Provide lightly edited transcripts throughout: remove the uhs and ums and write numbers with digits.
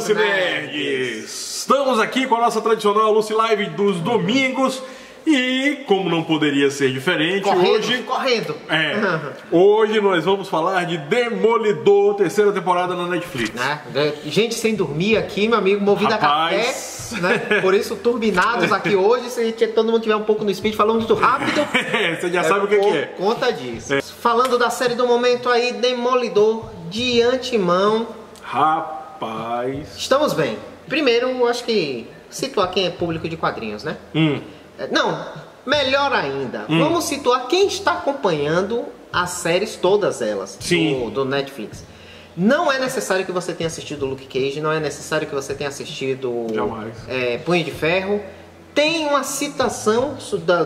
Lucy Nerds! Estamos aqui com a nossa tradicional Lucy Live dos domingos e, como não poderia ser diferente, hoje nós vamos falar de Demolidor, terceira temporada na Netflix. Gente sem dormir aqui, meu amigo, movido a café, né? Por isso turbinados aqui hoje. Se todo mundo tiver um pouco no speed, falando muito rápido, você já sabe o que é. Conta disso. Falando da série do momento aí, Demolidor, de antemão. Rapaz, estamos bem. Primeiro, eu acho que situar quem é público de quadrinhos, né? Não, melhor ainda, vamos situar quem está acompanhando as séries, todas elas, do Netflix. Não é necessário que você tenha assistido Luke Cage, não é necessário que você tenha assistido Punho de Ferro. Tem uma citação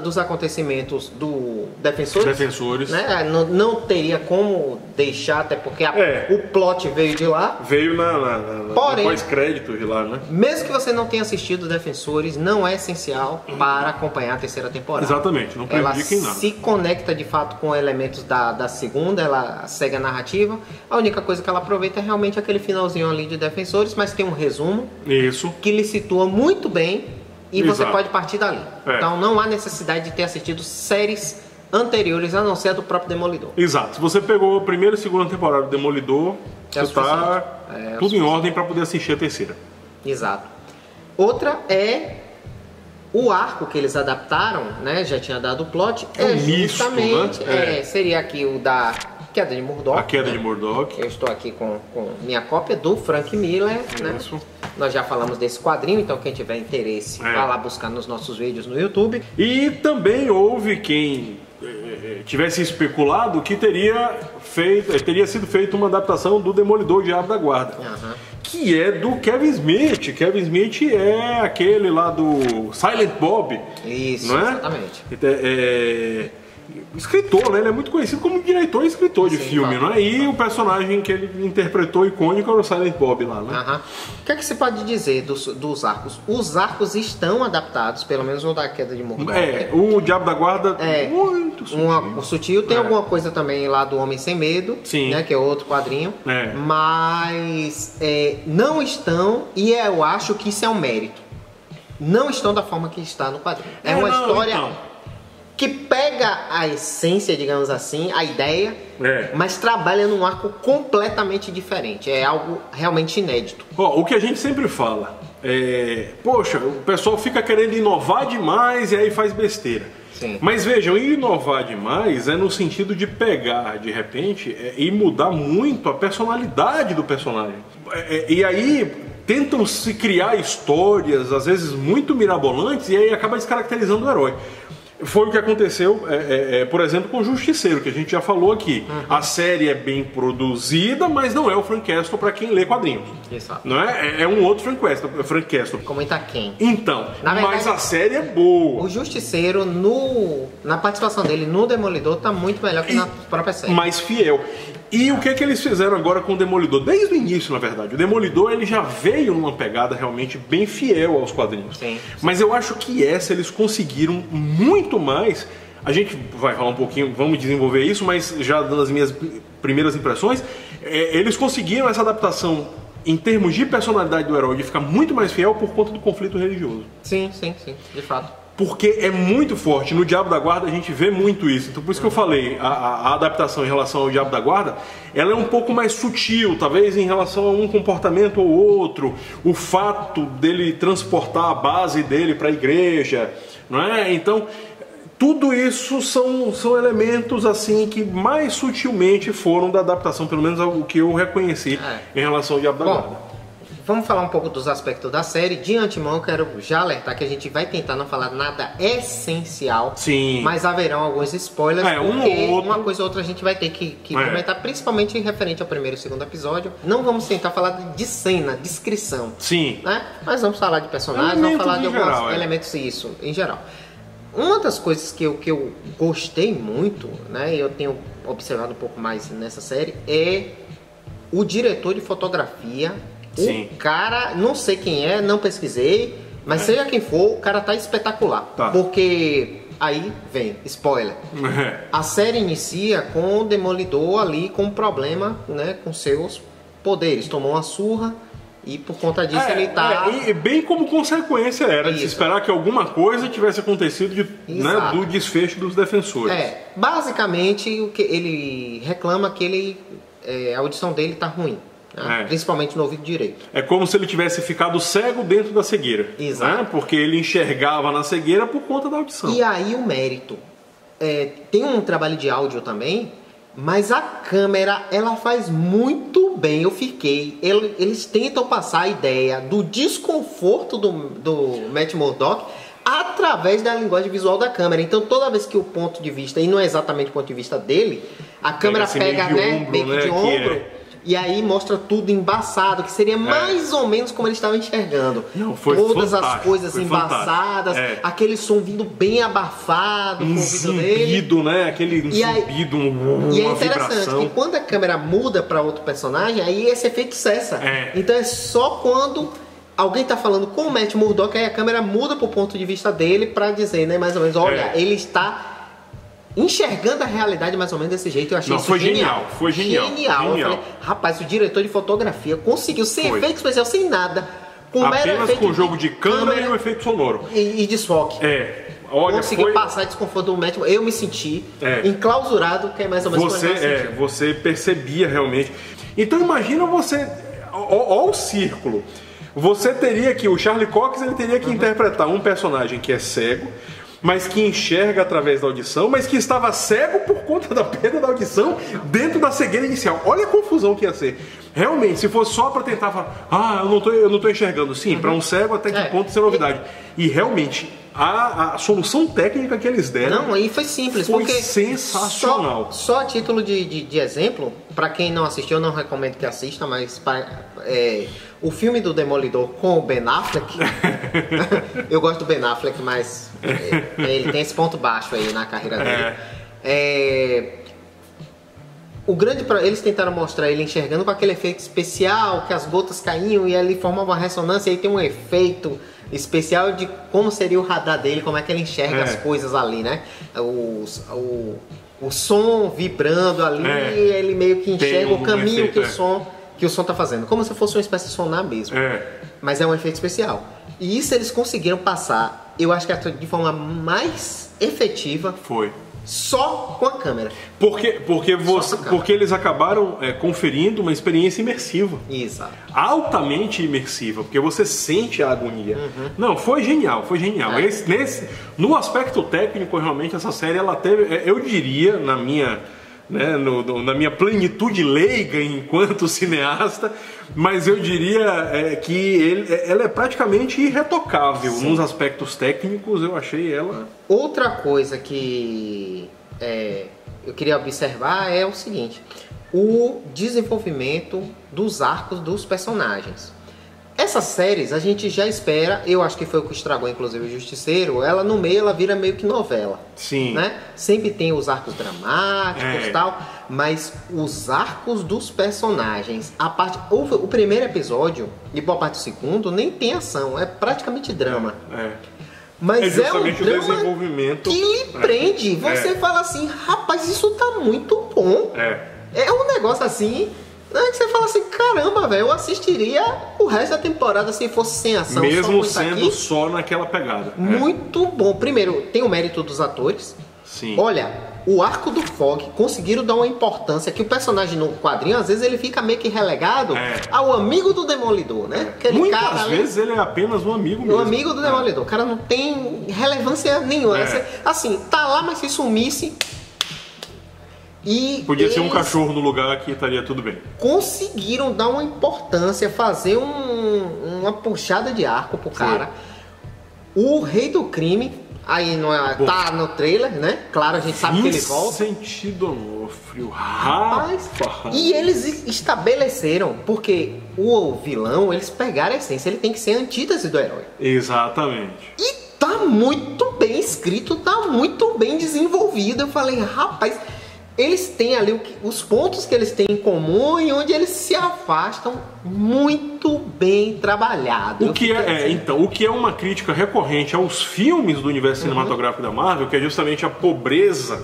dos acontecimentos do Defensores. Né? Não teria como deixar, até porque o plot veio de lá. Veio no pós-crédito de lá, né? Mesmo que você não tenha assistido Defensores, não é essencial para acompanhar a terceira temporada. Exatamente, não prejudica em nada. Ela se conecta de fato com elementos da segunda, ela segue a narrativa. A única coisa que ela aproveita é realmente aquele finalzinho ali de Defensores, mas tem um resumo que lhe situa muito bem. E você pode partir dali. Então não há necessidade de ter assistido séries anteriores, a não ser a do próprio Demolidor. Exato. Se você pegou a primeira e segunda temporada do Demolidor, você está tudo em ordem para poder assistir a terceira. Exato. Outra é o arco que eles adaptaram, né? Já tinha dado o plot. Justamente, seria aqui o da Queda de Murdoch. A Queda de Murdoch. Eu estou aqui com minha cópia do Frank Miller, né? Nós já falamos desse quadrinho, então quem tiver interesse, vá lá buscar nos nossos vídeos no YouTube. E também houve quem tivesse especulado que teria sido feita uma adaptação do Demolidor Diabo da Guarda. Que é do Kevin Smith. Kevin Smith é aquele lá do Silent Bob. Isso, não é? Exatamente. Escritor, né? Ele é muito conhecido como diretor e escritor de filme, não é? E o personagem que ele interpretou icônico era o Silent Bob lá, né? O que é que se pode dizer dos arcos? Os arcos estão adaptados, pelo menos o da Queda de Murdoch. O Diabo da Guarda muito sutil. Sutil. Tem alguma coisa também lá do Homem Sem Medo, né? Que é outro quadrinho. Mas não estão, e eu acho que isso é um mérito. Não estão da forma que está no quadrinho. É uma história que pega a essência, digamos assim, a ideia, mas trabalha num arco completamente diferente. É algo realmente inédito. O que a gente sempre fala poxa, o pessoal fica querendo inovar demais e aí faz besteira. Mas vejam, inovar demais é no sentido de pegar, de repente, e mudar muito a personalidade do personagem. E aí tentam se criar histórias, às vezes muito mirabolantes, e aí acaba descaracterizando o herói. Foi o que aconteceu, por exemplo, com o Justiceiro, que a gente já falou aqui. A série é bem produzida, mas não é o Frank Castle para quem lê quadrinhos. Não é? É um outro Frank Castle. Comenta quem? Então, mas a série é boa. O Justiceiro, na participação dele no Demolidor, tá muito melhor que na própria série. Mais fiel. E o que eles fizeram agora com o Demolidor? Desde o início, na verdade. O Demolidor ele já veio numa pegada realmente bem fiel aos quadrinhos. Mas eu acho que eles conseguiram muito mais. A gente vai falar um pouquinho, vamos desenvolver isso, mas já dando as minhas primeiras impressões, eles conseguiram essa adaptação em termos de personalidade do herói, de ficar muito mais fiel por conta do conflito religioso. Sim, de fato. Porque é muito forte. No Diabo da Guarda a gente vê muito isso. Então por isso que eu falei, a adaptação em relação ao Diabo da Guarda, ela é um pouco mais sutil, talvez em relação a um comportamento ou outro. O fato dele transportar a base dele para a igreja, não é? Então tudo isso são elementos assim que mais sutilmente foram da adaptação, pelo menos o que eu reconheci em relação ao Diabo da Guarda. Vamos falar um pouco dos aspectos da série. De antemão, eu quero já alertar que a gente vai tentar não falar nada essencial. Mas haverão alguns spoilers, porque uma coisa ou outra a gente vai ter que comentar, principalmente referente ao primeiro e segundo episódio. Não vamos tentar falar de cena, descrição. Né? Mas vamos falar de personagens, vamos falar de alguns elementos, isso, em geral. Uma das coisas que eu gostei muito, né, e eu tenho observado um pouco mais nessa série, é o diretor de fotografia. O cara, não sei quem é, não pesquisei, mas seja quem for, o cara tá espetacular. Porque aí vem, spoiler. A série inicia com o Demolidor ali com um problema, né, com seus poderes. Tomou uma surra E por conta disso ele tá... E bem como consequência era de se esperar que alguma coisa tivesse acontecido do desfecho dos defensores. Basicamente o que ele reclama que a audição dele tá ruim. Principalmente no ouvido direito. É como se ele tivesse ficado cego dentro da cegueira. Exato. Né? Porque ele enxergava na cegueira por conta da audição. E aí o mérito. Tem um trabalho de áudio também, mas a câmera, ela faz muito bem. Eles tentam passar a ideia do desconforto do Matt Murdock através da linguagem visual da câmera. Então toda vez que o ponto de vista, e não é exatamente o ponto de vista dele, a câmera pega meio de ombro. E aí mostra tudo embaçado, que seria mais ou menos como ele estava enxergando. Todas as coisas embaçadas, aquele som vindo bem abafado no ouvido dele. Zumbido, né? Aquele zumbido, E é interessante que quando a câmera muda para outro personagem, aí esse efeito cessa. Então é só quando alguém está falando com o Matt Murdock, aí a câmera muda para o ponto de vista dele para dizer, né, mais ou menos, olha, ele está enxergando a realidade mais ou menos desse jeito. Eu achei isso genial. Foi genial. Eu falei, rapaz, o diretor de fotografia conseguiu, sem efeito especial, sem nada, apenas com o jogo de câmera e o efeito sonoro. E desfoque. Conseguiu passar desconforto do Matt. Eu me senti enclausurado, que é mais ou menos você percebia realmente. Então imagina você, ó o círculo. Você teria que, o Charlie Cox, ele teria que interpretar um personagem que é cego, mas que enxerga através da audição, mas que estava cego por conta da perda da audição dentro da cegueira inicial. Olha a confusão que ia ser. Realmente, se fosse só para tentar falar, eu não tô enxergando. Sim, para um cego até que ponto isso é novidade. E realmente, a solução técnica que eles deram... Não, aí foi simples. Foi sensacional. Só a título de exemplo, para quem não assistiu, eu não recomendo que assista, mas... o filme do Demolidor com o Ben Affleck, eu gosto do Ben Affleck, mas ele tem esse ponto baixo aí na carreira dele. Eles tentaram mostrar ele enxergando com aquele efeito especial, que as gotas caíam e ele formava uma ressonância, e aí tem um efeito especial de como seria o radar dele, como é que ele enxerga as coisas ali, né? O som vibrando ali, ele meio que enxerga o caminho que o som tá fazendo, como se fosse uma espécie de sonar mesmo. Mas é um efeito especial. E isso eles conseguiram passar, eu acho que de forma mais efetiva. Foi. Só com a câmera. Porque eles acabaram conferindo uma experiência imersiva. Exato. Altamente imersiva, porque você sente a agonia. Não, foi genial. No aspecto técnico, realmente, essa série, ela teve, eu diria, na minha plenitude leiga enquanto cineasta, mas eu diria que ela é praticamente irretocável. Sim. Nos aspectos técnicos. Eu achei ela... Outra coisa que eu queria observar é o seguinte: o desenvolvimento dos arcos dos personagens. Essas séries a gente já espera, eu acho que foi o que estragou inclusive o Justiceiro, ela no meio ela vira meio que novela. Sim. Né? Sempre tem os arcos dramáticos e tal, mas os arcos dos personagens, o primeiro episódio e boa parte do segundo nem tem ação, é praticamente drama. Mas é um drama desenvolvimento que lhe prende. Você fala assim, rapaz, isso tá muito bom. É um negócio assim... que você fala assim, caramba, velho, eu assistiria o resto da temporada se fosse sem ação. Mesmo sendo só naquela pegada. Muito bom. Primeiro, tem o mérito dos atores. Sim. Olha, o arco do Fog conseguiram dar uma importância que o personagem no quadrinho, às vezes ele fica meio que relegado ao amigo do Demolidor, né? Muitas vezes ele é apenas um amigo mesmo. O amigo do Demolidor. O cara não tem relevância nenhuma. Assim, tá lá, mas se sumisse... Podia ser um cachorro no lugar que estaria tudo bem. Conseguiram dar uma importância, fazer uma puxada de arco pro cara. O Rei do Crime, aí não tá no trailer, né? Claro, a gente sabe que ele volta. Sentido Onofrio, rapaz. E eles estabeleceram, porque o vilão, eles pegaram a essência, ele tem que ser a antítese do herói. Exatamente. E tá muito bem escrito, tá muito bem desenvolvido. Eu falei, rapaz... Eles têm ali os pontos que eles têm em comum e onde eles se afastam, muito bem trabalhado. O que é uma crítica recorrente aos filmes do universo cinematográfico da Marvel, que é justamente a pobreza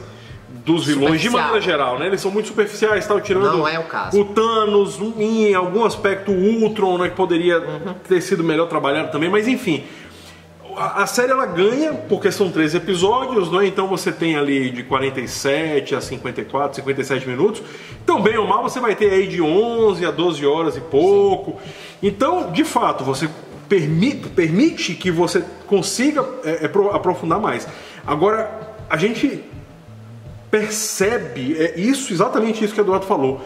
dos vilões, de maneira geral, né? Eles são muito superficiais, tal, tirando não é o caso. O Thanos, em algum aspecto o Ultron, né, que poderia ter sido melhor trabalhado também, mas enfim. A série ela ganha porque são 13 episódios, né? Então você tem ali de 47 a 54, 57 minutos. Então, bem ou mal, você vai ter aí de 11 a 12 horas e pouco. Sim. Então, de fato, você permite que você consiga aprofundar mais. Agora, a gente percebe, exatamente isso que o Eduardo falou,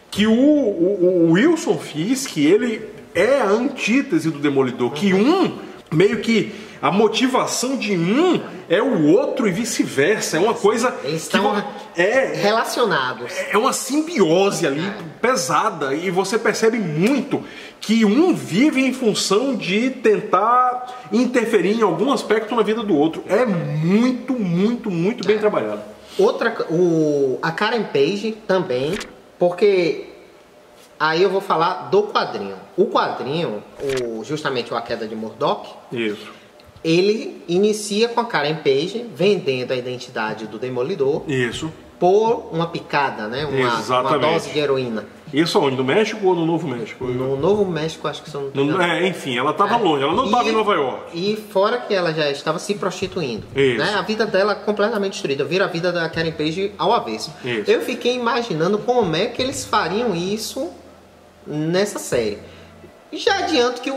que o Wilson Fisk, ele é a antítese do Demolidor, que meio que a motivação de é o outro e vice-versa, é uma coisa... Eles estão relacionados. É uma simbiose ali, pesada, e você percebe muito que vive em função de tentar interferir em algum aspecto na vida do outro. É muito, muito, muito bem trabalhado. A Karen Page também, porque aí eu vou falar do quadrinho. O quadrinho, justamente A Queda de Murdoch, isso, ele inicia com a Karen Page vendendo a identidade do Demolidor. Isso. Por uma picada, né? Uma dose de heroína. Isso onde? No México ou no Novo México? No Novo México, acho que só não tem nada. Enfim, ela estava longe, ela não estava em Nova York. E fora que ela já estava se prostituindo. Né? A vida dela completamente destruída. Vira a vida da Karen Page ao avesso. Isso. Eu fiquei imaginando como é que eles fariam isso nessa série. Já adianto que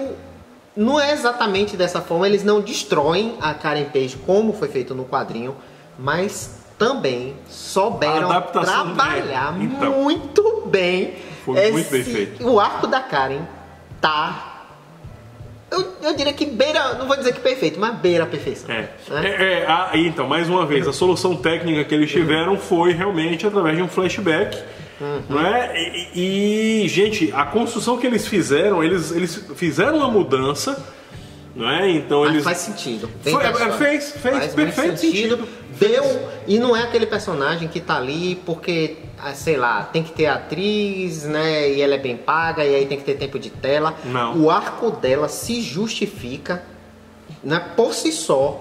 não é exatamente dessa forma. Eles não destroem a Karen Page como foi feito no quadrinho, mas também souberam trabalhar muito bem. Foi muito bem feito. O arco da Karen tá... Eu diria que beira... Não vou dizer que perfeito, mas beira a perfeição. Então, mais uma vez, a solução técnica que eles tiveram foi realmente através de um flashback. Não é? E, gente, a construção que eles fizeram, eles fizeram uma mudança, não é? Então eles... faz sentido. Fez perfeito sentido. E não é aquele personagem que tá ali porque, sei lá, tem que ter atriz, né? E ela é bem paga, e aí tem que ter tempo de tela. Não. O arco dela se justifica, né, por si só.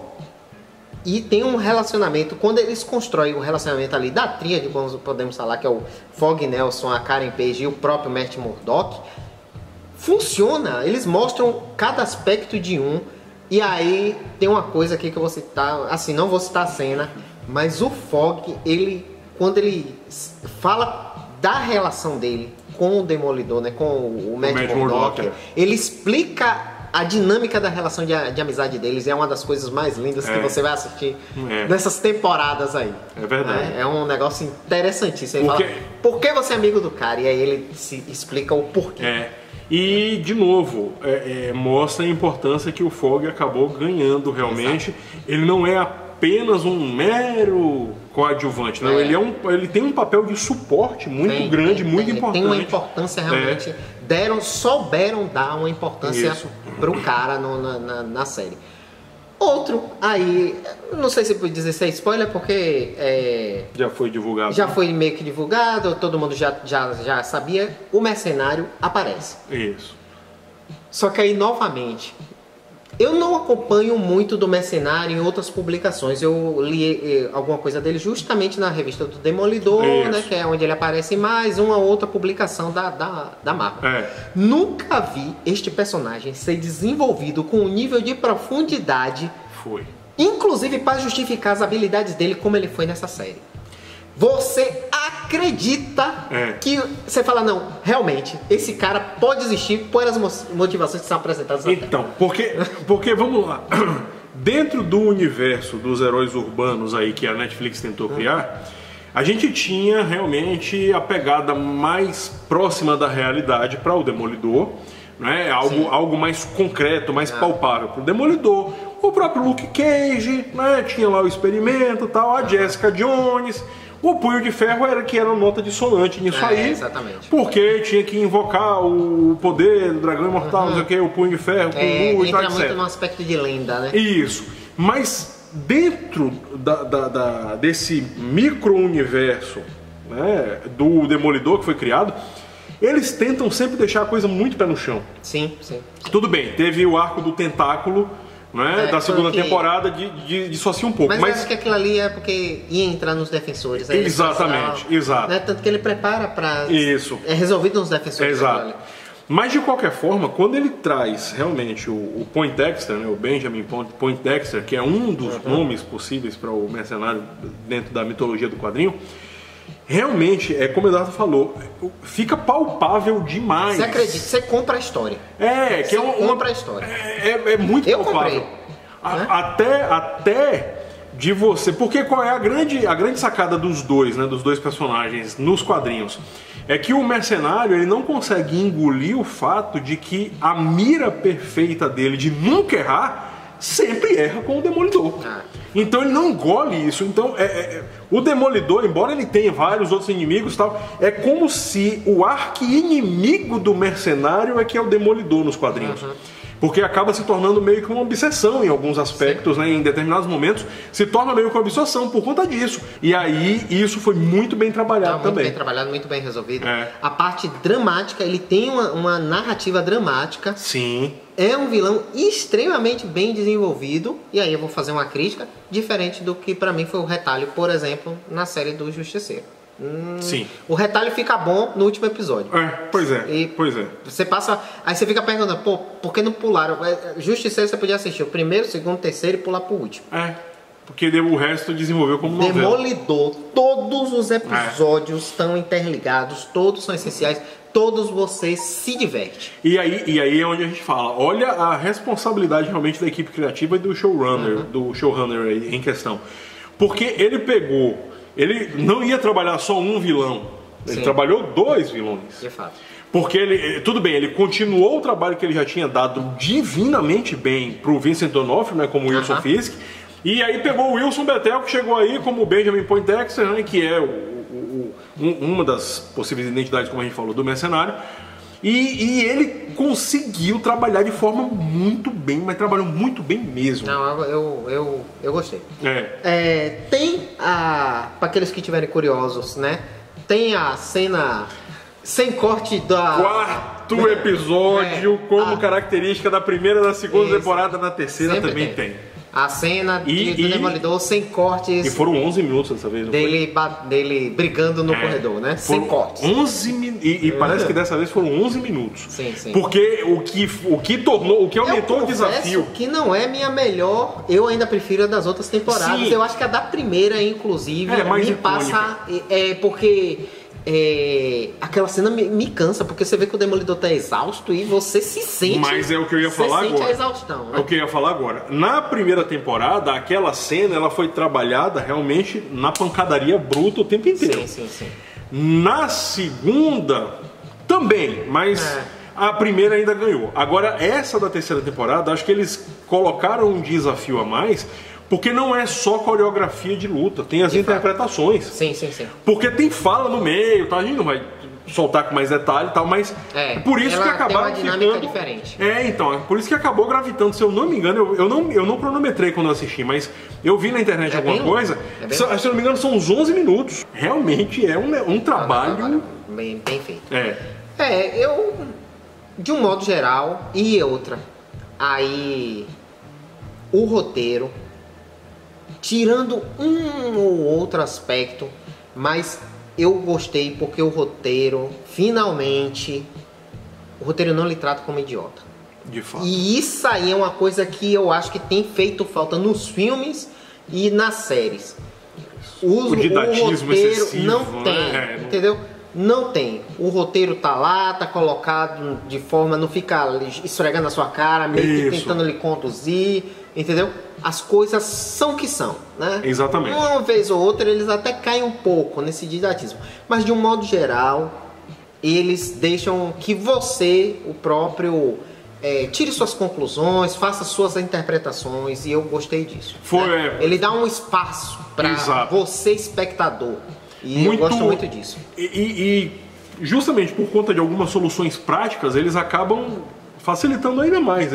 E tem um relacionamento, quando eles constroem o relacionamento ali da tríade, podemos falar que é o Fog Nelson, a Karen Page e o próprio Matt Murdock, funciona. Eles mostram cada aspecto de e aí tem uma coisa aqui que eu vou citar, assim, não vou citar a cena, mas o Fog, quando ele fala da relação dele com o Demolidor, né, com o Matt Murdock, ele explica a dinâmica da relação de amizade deles. É uma das coisas mais lindas que você vai assistir nessas temporadas aí. É verdade. É um negócio interessantíssimo. Ele fala, por que você é amigo do cara? E aí ele se explica o porquê. E, de novo, mostra a importância que o Fog acabou ganhando realmente. Exato. Ele não é apenas um mero coadjuvante, não. Ele tem um papel de suporte muito grande, muito importante. Tem uma importância realmente. Souberam dar uma importância pro cara na série. Outro, aí, não sei se pode dizer se é spoiler, porque já foi divulgado. Já foi meio que divulgado, todo mundo já sabia. O Mercenário aparece. Isso. Só que aí, novamente, eu não acompanho muito do Mercenário em outras publicações. Eu li alguma coisa dele justamente na revista do Demolidor, né, que é onde ele aparece mais, uma outra publicação da Marvel. Nunca vi este personagem ser desenvolvido com um nível de profundidade, inclusive para justificar as habilidades dele como ele foi nessa série. Você acredita que você fala, não, realmente, esse cara pode existir por as motivações que são apresentadas na Então, porque vamos lá, dentro do universo dos heróis urbanos aí que a Netflix tentou criar, a gente tinha realmente a pegada mais próxima da realidade para o Demolidor, né? Algo mais concreto, mais palpável para o Demolidor. O próprio Luke Cage, né? Tinha lá o Experimento, tal, a Jessica Jones. O Punho de Ferro era nota dissonante nisso aí. Exatamente. Porque tinha que invocar o poder do dragão imortal, não sei o que, o Punho de Ferro, com luz, entra muito no aspecto de lenda, né? Isso. Mas dentro desse micro-universo, né, do Demolidor que foi criado, eles tentam sempre deixar a coisa muito pé no chão. Sim. Tudo bem, teve o arco do tentáculo, né, da segunda temporada dissocia um pouco. Mas acho que aquilo ali é porque ia entrar nos defensores. Exatamente, exato. Né, tanto que ele prepara para... Isso. É resolvido nos defensores. Exato. Mas de qualquer forma, quando ele traz realmente o Poindexter, né, o Benjamin Poindexter, que é um dos nomes possíveis para o mercenário dentro da mitologia do quadrinho, realmente, como o Eduardo falou, fica palpável demais. Você acredita, você compra a história. Você compra a história. É muito palpável. Comprei. Até de você. Porque qual é a grande sacada dos dois, né, dos dois personagens nos quadrinhos? É que o mercenário ele não consegue engolir o fato de que a mira perfeita dele de nunca errar sempre erra com o Demolidor. Então ele não engole isso. Então o Demolidor, embora ele tenha vários outros inimigos e tal, é como se o arqui-inimigo do mercenário é que é o Demolidor nos quadrinhos. Porque acaba se tornando meio que uma obsessão em alguns aspectos, né? Em determinados momentos, se torna meio que uma obsessão por conta disso. E aí, isso foi muito bem trabalhado também. Muito bem trabalhado, muito bem resolvido. A parte dramática, ele tem uma narrativa dramática. Sim. É um vilão extremamente bem desenvolvido. E aí eu vou fazer uma crítica, diferente do que pra mim foi o Retalho, por exemplo, na série do Justiceiro. Sim. O Retalho fica bom no último episódio. Pois é. Você passa. Aí você fica perguntando, pô, por que não pularam? Justiceiro você podia assistir o primeiro, o segundo, o terceiro e pular pro último. Porque o resto desenvolveu como novela. Demolidor, todos os episódios estão interligados, todos são essenciais, todos vocês se divertem. E aí é onde a gente fala, olha a responsabilidade realmente da equipe criativa e do showrunner aí em questão. Porque ele não ia trabalhar só um vilão, ele trabalhou 2 vilões. De fato. Porque tudo bem, ele continuou o trabalho que ele já tinha dado divinamente bem pro Vincent D'Onofrio, né, como Wilson Fisk, e aí pegou o Wilson Bethel, que chegou aí como Benjamin Poindexter, né, que é uma das possíveis identidades, como a gente falou, do mercenário. E ele conseguiu trabalhar de forma muito bem, mas trabalhou muito bem mesmo. Não, eu gostei. Tem para aqueles que estiverem curiosos, né? Tem a cena sem corte da... 4º episódio, como característica da primeira e da segunda temporada, na terceira sempre também tem. A cena do Demolidor sem cortes. E foram 11 minutos dessa vez, não dele brigando no corredor, né? Sem cortes. 11 minutos. E parece que dessa vez foram 11 minutos. Sim. Porque o que aumentou o desafio. Que não é minha melhor, eu ainda prefiro a das outras temporadas. Sim. Eu acho que a da primeira, inclusive, mais me passa. Porque. Aquela cena me cansa, porque você vê que o Demolidor tá exausto e você se sente. Mas é o que eu ia falar agora. Você sente a exaustão, né? É o que eu ia falar agora. Na primeira temporada, aquela cena ela foi trabalhada realmente na pancadaria bruta o tempo inteiro. Sim. Na segunda, também, mas a primeira ainda ganhou. Agora, essa da terceira temporada, acho que eles colocaram um desafio a mais. Porque não é só coreografia de luta, tem as interpretações. Sim. Porque tem fala no meio, tá? A gente não vai soltar com mais detalhe e tal, mas por isso que acabaram tem uma dinâmica diferente. Então, por isso que acabou gravitando. Se eu não me engano, eu não cronometrei quando eu assisti, mas eu vi na internet alguma coisa. Se eu não me engano, são uns 11 minutos. Realmente é um trabalho... Bem feito. Eu, de um modo geral, e outra, aí o roteiro... Tirando um ou outro aspecto, mas eu gostei porque o roteiro, finalmente, o roteiro não lhe trata como idiota. De fato. E isso aí é uma coisa que eu acho que tem feito falta nos filmes e nas séries. O didatismo roteiro excessivo, não tem, entendeu? Não tem. O roteiro tá lá, tá colocado de forma, não fica esfregando a sua cara, meio que tentando lhe conduzir, entendeu? As coisas são o que são, né? Exatamente. Uma vez ou outra eles até caem um pouco nesse didatismo, mas de um modo geral eles deixam que você, o próprio, tire suas conclusões, faça suas interpretações, e eu gostei disso. Ele dá um espaço para você, espectador, e eu gosto muito disso. E justamente por conta de algumas soluções práticas, eles acabam facilitando ainda mais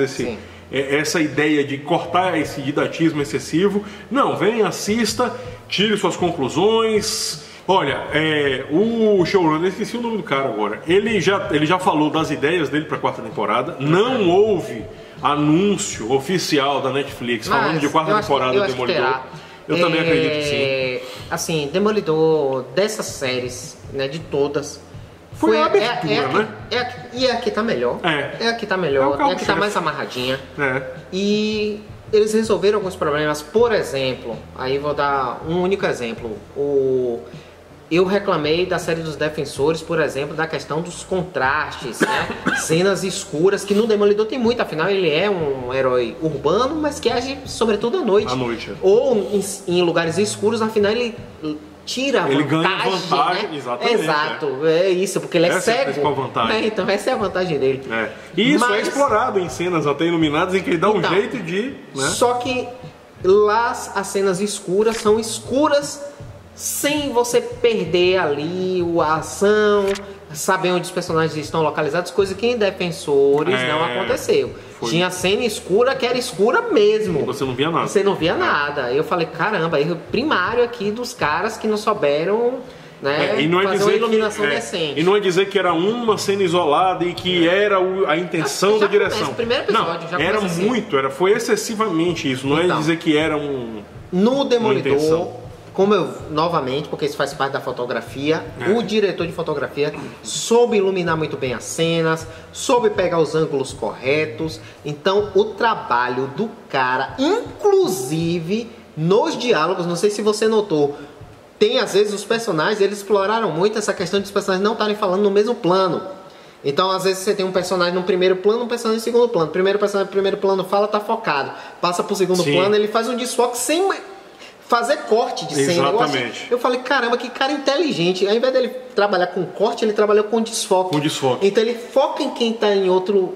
essa ideia de cortar esse didatismo excessivo. Não, vem, assista, tire suas conclusões. Olha, o showrunner, esqueci o nome do cara agora, ele já falou das ideias dele para a 4ª temporada. Não houve anúncio oficial da Netflix falando de quarta temporada do Demolidor. Eu também acredito que sim. Assim, Demolidor, dessas séries, né, de todas, foi a abertura, né? E aqui tá melhor. Aqui tá melhor. Aqui tá mais amarradinha. E eles resolveram alguns problemas. Por exemplo, aí vou dar um único exemplo. Eu reclamei da série dos Defensores, por exemplo, da questão dos contrastes, né? Cenas escuras, que no Demolidor tem muito, afinal ele é um herói urbano, mas que age sobretudo à noite. À noite. Ou em lugares escuros, afinal ele tira vantagem. Ele ganha vantagem, né? exatamente. Exato, é isso, porque ele é cego. É a principal vantagem. Então essa é a vantagem dele. E isso é explorado em cenas até iluminadas, em que ele dá um jeito de... Né? Só que lá as cenas escuras são escuras sem você perder ali a ação, saber onde os personagens estão localizados, coisa que em Defensores não aconteceu. Tinha cena escura que era escura mesmo. Você não via nada. Você não via nada. Eu falei, caramba, erro primário aqui dos caras que não souberam, né, e não é fazer uma iluminação decente. E não é dizer que era uma cena isolada e que era a intenção da direção. O primeiro episódio não, era assim. Foi excessivamente isso. Não é dizer que era no Demolidor, como novamente, porque isso faz parte da fotografia, o diretor de fotografia soube iluminar muito bem as cenas, soube pegar os ângulos corretos. Então o trabalho do cara, inclusive nos diálogos, não sei se você notou, tem às vezes os personagens, eles exploraram muito essa questão de os personagens não estarem falando no mesmo plano. Então às vezes você tem um personagem no primeiro plano, um personagem no segundo plano. Primeiro personagem no primeiro plano fala, tá focado. Passa pro segundo plano, ele faz um desfoque sem fazer corte de cena. Eu falei, caramba, que cara inteligente. Ao invés dele trabalhar com corte, ele trabalhou com desfoque. Então ele foca em quem tá em outro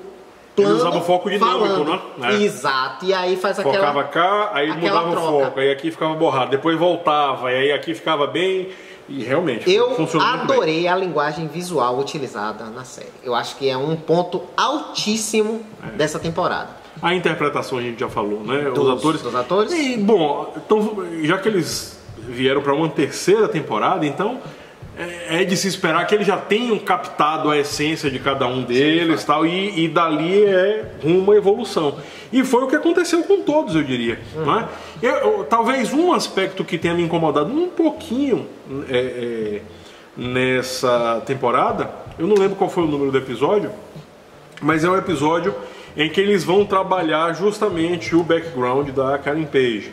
plano. Ele usava o foco dinâmico, né? Exato. E aí faz aquela... Focava cá, aí mudava o foco. Aí aqui ficava borrado. Depois voltava. E aí aqui ficava bem... E realmente, funcionou muito bem. Eu adorei a linguagem visual utilizada na série. Eu acho que é um ponto altíssimo dessa temporada. A interpretação a gente já falou, né? Os atores. E, bom, então, já que eles vieram para uma terceira temporada, então é de se esperar que eles já tenham captado a essência de cada um deles, tal, e dali é uma evolução. E foi o que aconteceu com todos, eu diria. Não é? Talvez um aspecto que tenha me incomodado um pouquinho nessa temporada, eu não lembro qual foi o número do episódio, mas é um episódio em que eles vão trabalhar justamente o background da Karen Page.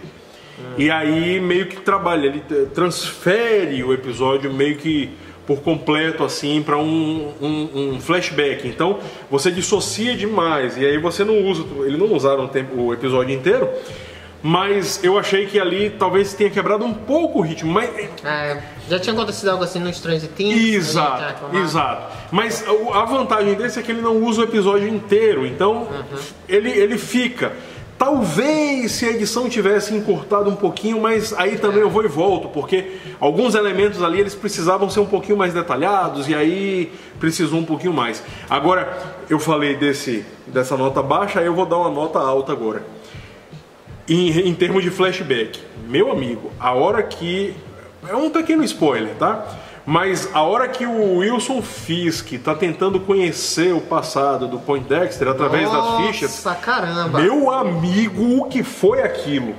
E aí meio que trabalha, ele transfere o episódio meio que por completo assim para um flashback. Então você dissocia demais e aí você não usa, eles não usaram o episódio inteiro. Mas eu achei que ali talvez tenha quebrado um pouco o ritmo. Mas... já tinha acontecido algo assim no Stranger Things. Exato. Mas a vantagem desse é que ele não usa o episódio inteiro. Então ele fica. Talvez se a edição tivesse encurtado um pouquinho, mas aí também eu vou e volto, porque alguns elementos ali eles precisavam ser um pouquinho mais detalhados e aí precisou um pouquinho mais. Agora, eu falei dessa nota baixa, aí eu vou dar uma nota alta agora. Em termos de flashback, meu amigo, a hora que... É um pequeno spoiler, tá? Mas a hora que o Wilson Fisk tá tentando conhecer o passado do Poindexter através das fichas... Nossa, caramba! Meu amigo, o que foi aquilo?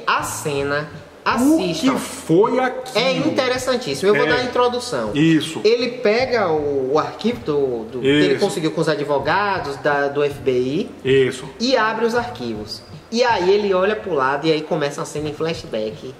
A cena... Assistam. O que foi aquilo? É interessantíssimo. Eu vou dar a introdução. Isso. Ele pega o arquivo que ele conseguiu com os advogados do FBI. Isso. E abre os arquivos. E aí ele olha pro lado e aí começa a cena em flashback.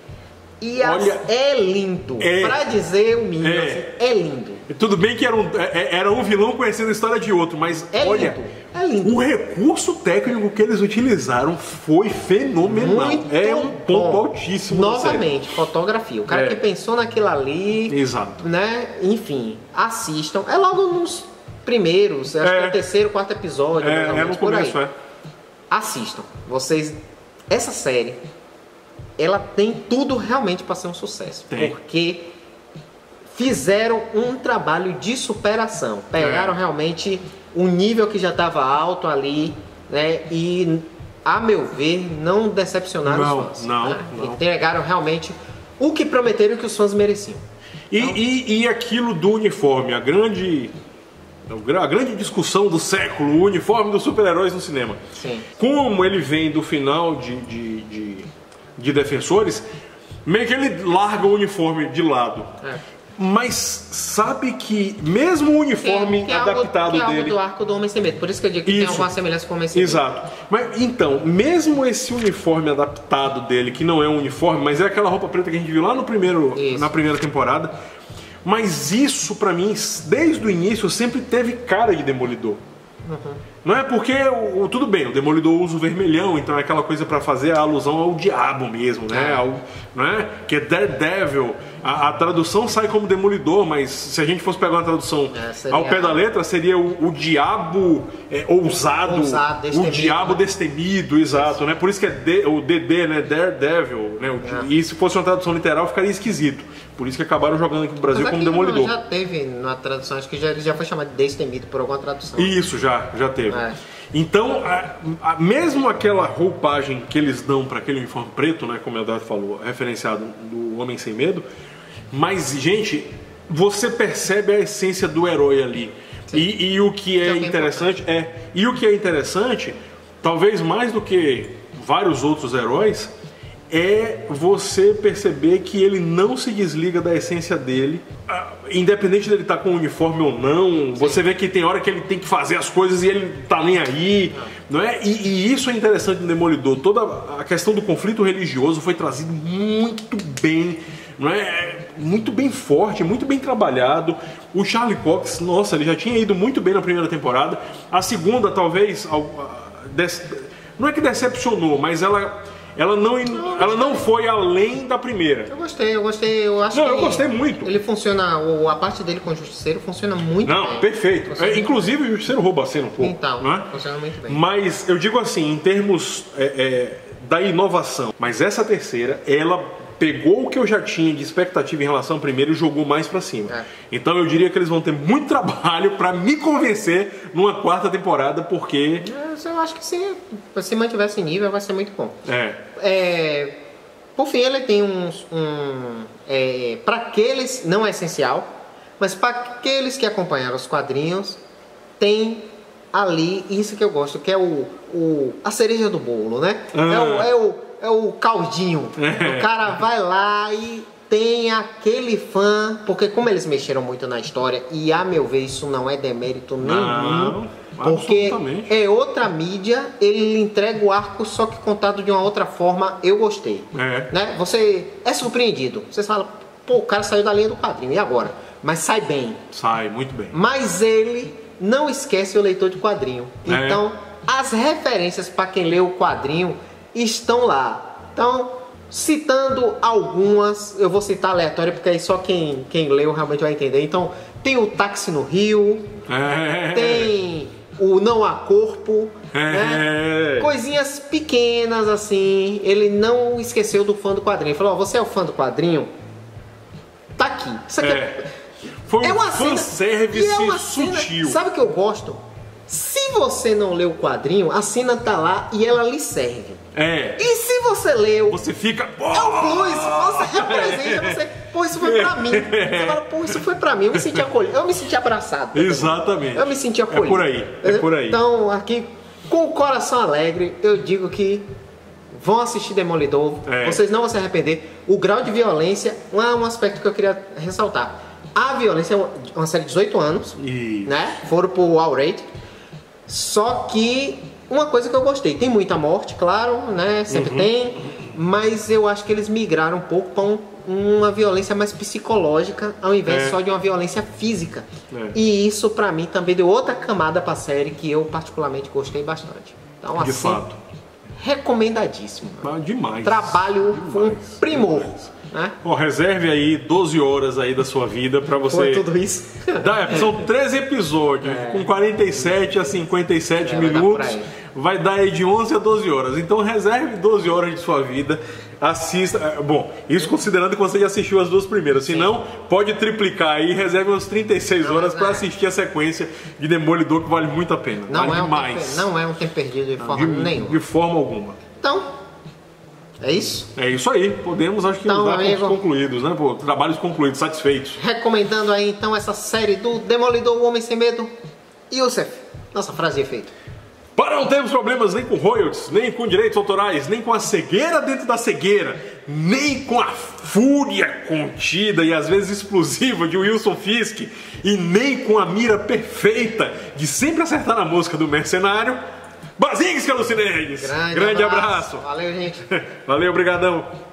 E é lindo. Pra dizer o mínimo, é lindo. Tudo bem que era um vilão conhecendo a história de outro, mas lindo. O recurso técnico que eles utilizaram foi fenomenal. Muito um ponto altíssimo. Novamente, fotografia. O cara que pensou naquilo ali. Exato. Né? Enfim, assistam. É logo nos primeiros, acho que é o terceiro, quarto episódio. É no começo, Assistam. Essa série, ela tem tudo realmente para ser um sucesso. Porque fizeram um trabalho de superação. Pegaram realmente um nível que já estava alto ali, né? E, a meu ver, não decepcionaram os fãs. Não. Entregaram realmente o que prometeram que os fãs mereciam. E aquilo do uniforme, a grande A grande discussão do século, o uniforme dos super-heróis no cinema. Sim. Como ele vem do final de Defensores, meio que ele larga o uniforme de lado. Mas sabe que mesmo o uniforme adaptado dele... É algo do arco do Homem Sem Medo, por isso que eu digo que tem alguma semelhança com o Homem Sem Medo. Exato. Mas, então, mesmo esse uniforme adaptado dele, que não é um uniforme, mas é aquela roupa preta que a gente viu lá na primeira temporada, mas isso pra mim, desde o início, sempre teve cara de Demolidor. Não é porque, tudo bem, o Demolidor usa o vermelhão, então é aquela coisa pra fazer a alusão ao diabo mesmo, né? Não é? Que é Daredevil. A tradução sai como Demolidor, mas se a gente fosse pegar uma tradução ao pé da letra, seria o diabo ousado, o diabo destemido, exato, né? Por isso que é o DD, né? Daredevil, né? E se fosse uma tradução literal ficaria esquisito. Por isso que acabaram jogando aqui no Brasil como Demolidor. Já teve na tradução, acho que já foi chamado de Destemido por alguma tradução. Isso, já teve. Então, mesmo aquela roupagem que eles dão para aquele uniforme preto, né, como o Eldar falou, referenciado do Homem Sem Medo, mas, gente, você percebe a essência do herói ali. E o que é interessante talvez mais do que vários outros heróis, é você perceber que ele não se desliga da essência dele, independente dele estar com o uniforme ou não. Você vê que tem hora que ele tem que fazer as coisas e ele tá nem aí, não é? E isso é interessante no Demolidor. Toda a questão do conflito religioso foi trazido muito bem, não é? Muito bem forte, muito bem trabalhado. O Charlie Cox, nossa, ele já tinha ido muito bem na primeira temporada. A segunda, talvez, não é que decepcionou, mas ela não foi além da primeira. Eu gostei. Eu acho eu gostei muito. Ele funciona, a parte dele com o Justiceiro funciona muito bem. Não, perfeito. Inclusive o Justiceiro rouba a cena um pouco. Então, não é? Funciona muito bem. Mas eu digo assim, em termos da inovação, mas essa terceira, ela pegou o que eu já tinha de expectativa em relação ao primeiro e jogou mais pra cima. Então eu diria que eles vão ter muito trabalho pra me convencer numa quarta temporada, porque... Eu acho que se mantiver esse nível vai ser muito bom. Por fim, ele tem para aqueles, não é essencial, mas para aqueles que acompanharam os quadrinhos, tem ali isso que eu gosto, que é a cereja do bolo, né? É o caldinho. O cara vai lá e tem aquele fã, porque como eles mexeram muito na história, e a meu ver isso não é demérito nenhum, porque é outra mídia, ele entrega o arco só que contado de uma outra forma. Eu gostei, né? Você é surpreendido, você fala, pô, o cara saiu da linha do quadrinho, e agora? Mas sai bem. Sai muito bem. Mas ele não esquece o leitor de quadrinho. Então, as referências para quem lê o quadrinho estão lá. Então, citando algumas, eu vou citar aleatório porque aí só quem leu realmente vai entender. Então, tem o Táxi no Rio, tem o Não Há Corpo, né? Coisinhas pequenas assim. Ele não esqueceu do fã do quadrinho. Ele falou, você é o fã do quadrinho? Tá aqui. Isso aqui foi um fanservice sutil. Sabe o que eu gosto? Se você não leu o quadrinho, a cena tá lá e ela lhe serve. E se você leu, você fica... É o plus, você representa, você... Pô, isso foi pra mim. Você fala, pô, isso foi pra mim. Eu me senti acolhido, eu me senti abraçado. Exatamente. Eu me senti acolhido. É por aí. Então, aqui, com o coração alegre, eu digo que vão assistir Demolidor. Vocês não vão se arrepender. O grau de violência é um aspecto que eu queria ressaltar. A violência é uma série de 18 anos, né? Foram pro All-Rated. Só que uma coisa que eu gostei, tem muita morte, claro, né? Sempre tem, mas eu acho que eles migraram um pouco para uma violência mais psicológica ao invés só de uma violência física. E isso pra mim também deu outra camada pra série que eu particularmente gostei bastante. Então, de fato, recomendadíssimo. Demais. Trabalho com um primor. Né? Reserve aí 12 horas aí da sua vida pra você... Foi tudo isso? São 13 episódios, com 47 a 57 minutos. Vai dar aí de 11 a 12 horas. Então reserve 12 horas de sua vida. Assista. Bom, isso considerando que você já assistiu as duas primeiras. Se não, pode triplicar aí. Reserve umas 36 horas para assistir a sequência de Demolidor, que vale muito a pena. Vale demais. Não é um tempo perdido de forma nenhuma. De forma alguma. Então... é isso? É isso aí. Podemos, acho que, nos dar pontos concluídos, né? Trabalhos concluídos, satisfeitos. Recomendando aí, então, essa série do Demolidor, o Homem Sem Medo. Youssef, nossa frase de efeito. Para não termos problemas nem com royalties, nem com direitos autorais, nem com a cegueira dentro da cegueira, nem com a fúria contida e às vezes explosiva de Wilson Fisk, e nem com a mira perfeita de sempre acertar na música do Mercenário, Basinski Alucinegues! Grande abraço! Valeu, gente! Valeu, brigadão!